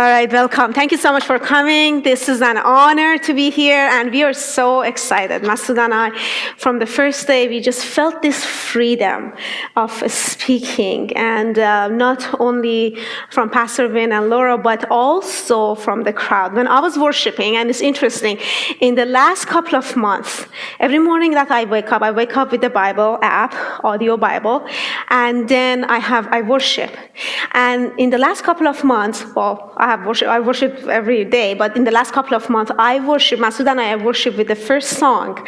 All right, welcome. Thank you so much for coming. This is an honor to be here, and we are so excited. Masood and I, from the first day, we just felt this freedom of speaking, and not only from Pastor Vin and Laura, but also from the crowd. When I was worshiping, and it's interesting, in the last couple of months, every morning that I wake up with the Bible app, audio Bible, and then I worship. And in the last couple of months, I worship every day, but in the last couple of months, Masood and I worship with the first song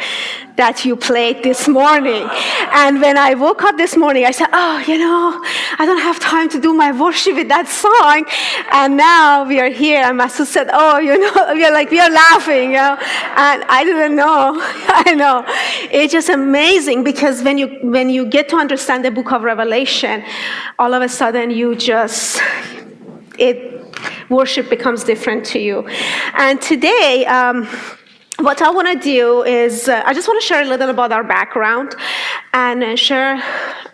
that you played this morning. And when I woke up this morning, I said, I don't have time to do my worship with that song. And now we are here, and Masood said, we are laughing, and I didn't know. I know. It's just amazing, because when you get to understand the book of Revelation, all of a sudden worship becomes different to you. And today, what I want to do is, I just want to share a little about our background and share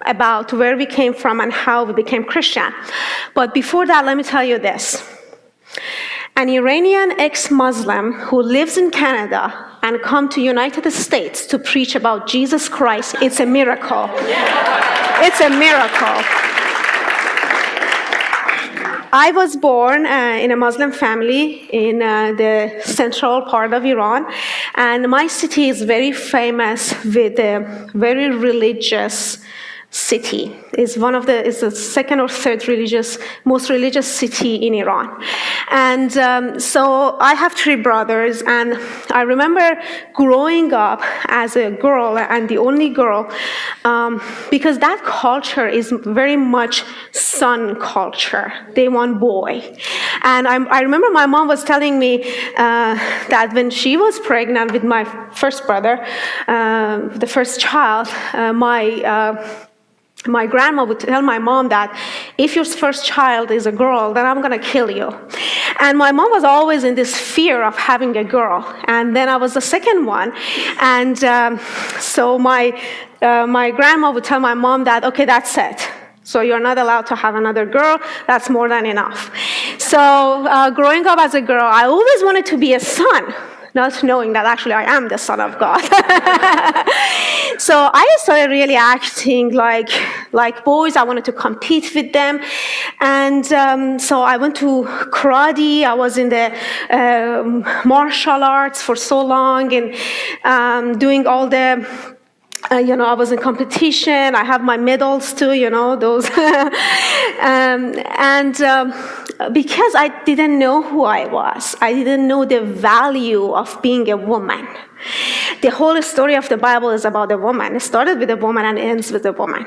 about where we came from and how we became Christian. But before that, let me tell you this. An Iranian ex-Muslim who lives in Canada and come to United States to preach about Jesus Christ, it's a miracle. It's a miracle. I was born in a Muslim family in the central part of Iran, and my city is very famous with a very religious city. It's the second or third most religious city in Iran. And so I have three brothers, and I remember growing up as a girl, and the only girl, because that culture is very much son culture. They want boy. And I remember my mom was telling me that when she was pregnant with my first brother, the first child, my grandma would tell my mom that if your first child is a girl, then I'm going to kill you. And my mom was always in this fear of having a girl. And then I was the second one. And so my grandma would tell my mom that, okay, that's it. So you're not allowed to have another girl. That's more than enough. So growing up as a girl, I always wanted to be a son, not knowing that actually I am the Son of God. So I started really acting like boys. I wanted to compete with them. And so I went to karate. I was in the martial arts for so long, and doing all the I was in competition. I have my medals too, those. Because I didn't know who I was, I didn't know the value of being a woman. The whole story of the Bible is about a woman. It started with a woman and ends with a woman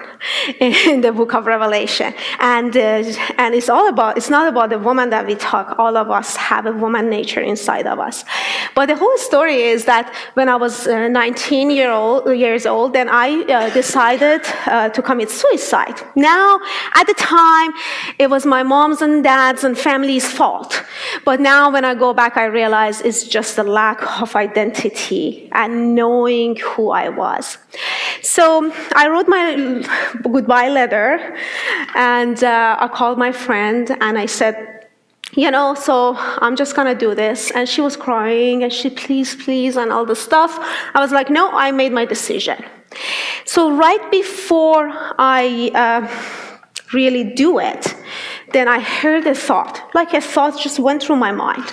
in the book of Revelation. And it's not about the woman that we talk. All of us have a woman nature inside of us. But the whole story is that when I was 19 years old, then I decided to commit suicide. Now, at the time, it was my mom's and dad's and family's fault. But now when I go back, I realize it's just a lack of identity and knowing who I was. So I wrote my goodbye letter, and I called my friend, and I said, so I'm just going to do this. And she was crying, and she, please, and all the stuff. I was like, no, I made my decision. So right before I really do it, then I heard a thought, like a thought just went through my mind.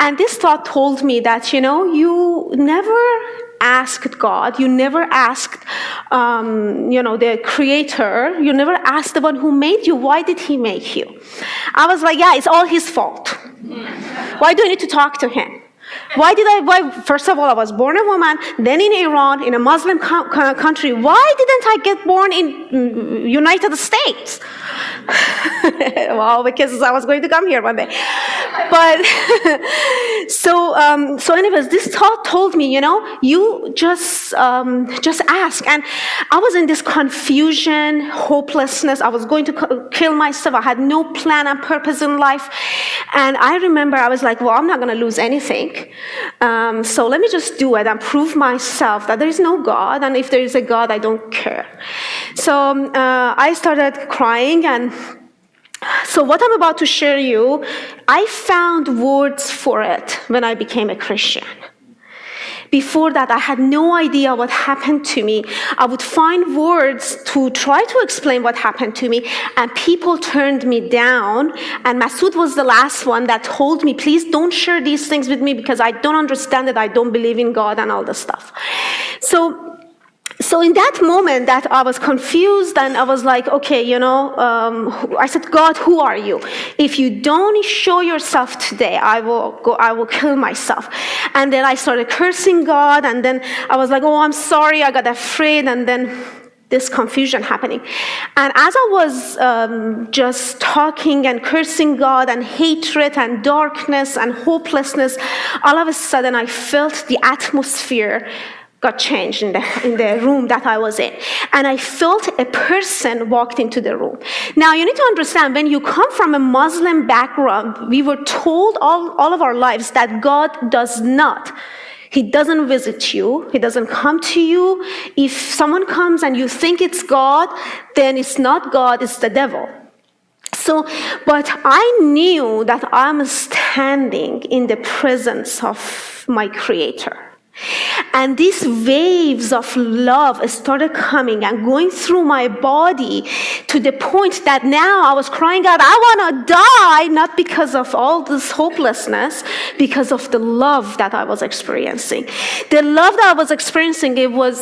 And this thought told me that, you never asked God, you never asked, the Creator, you never asked the one who made you, why did he make you? I was like, yeah, it's all his fault. Why do I need to talk to him? Why, first of all, I was born a woman, then in Iran, in a Muslim country. Why didn't I get born in United States? Well, because I was going to come here one day. But, so anyways, this thought told me, you just ask. And I was in this confusion, hopelessness. I was going to kill myself. I had no plan and purpose in life. And I remember I was like, well, I'm not going to lose anything. So let me just do it and prove myself that there is no God, and if there is a God, I don't care. So I started crying, and So what I'm about to share you, I found words for it when I became a Christian. Before that, I had no idea what happened to me. I would find words to try to explain what happened to me, and people turned me down. And Masood was the last one that told me, please don't share these things with me because I don't understand it, I don't believe in God and all this stuff. So in that moment that I was confused and I was like, okay, I said, God, who are you? If you don't show yourself today, I will kill myself. And then I started cursing God, and then I was like, oh, I'm sorry, I got afraid, and then this confusion happening. And as I was just talking and cursing God and hatred and darkness and hopelessness, all of a sudden I felt the atmosphere got changed in the room that I was in. And I felt a person walked into the room. Now, you need to understand, when you come from a Muslim background, we were told all of our lives that God does not. He doesn't visit you. He doesn't come to you. If someone comes and you think it's God, then it's not God, it's the devil. But I knew that I'm standing in the presence of my Creator. And these waves of love started coming and going through my body to the point that now I was crying out, I want to die, not because of all this hopelessness, because of the love that I was experiencing. The love that I was experiencing, it was